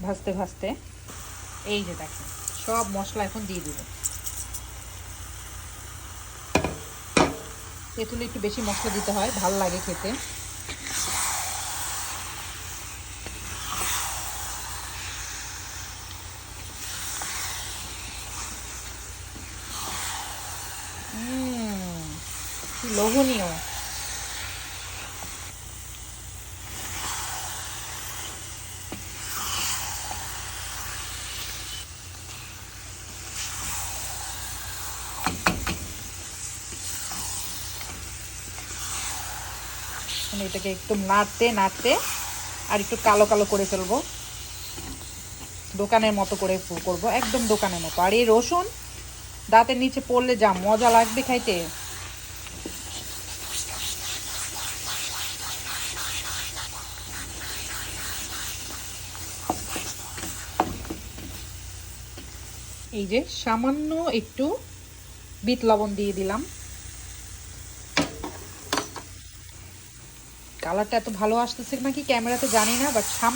ভাজতে ভাজতে এই যে দেখেন সব মশলা এখন দিয়ে দিব। তেঁতুলে একটু বেশি মশলা দিতে হয়, ভালো লাগে খেতে। কি লোভনীয়। এটাকে একটু নাড়তে নাড়তে আর একটু কালো কালো করে ফেলবো, দোকানের মতো করে করবো, একদম দোকানের মতো। আর এই রসুন দাঁতের নিচে পড়লে যা মজা লাগবে খাইতে। এই যে সামান্য একটু বিট লবণ দিয়ে দিলাম। কালারটা এত ভালো আসতেছে নাকি ক্যামেরাতে জানি না, বাট সামনে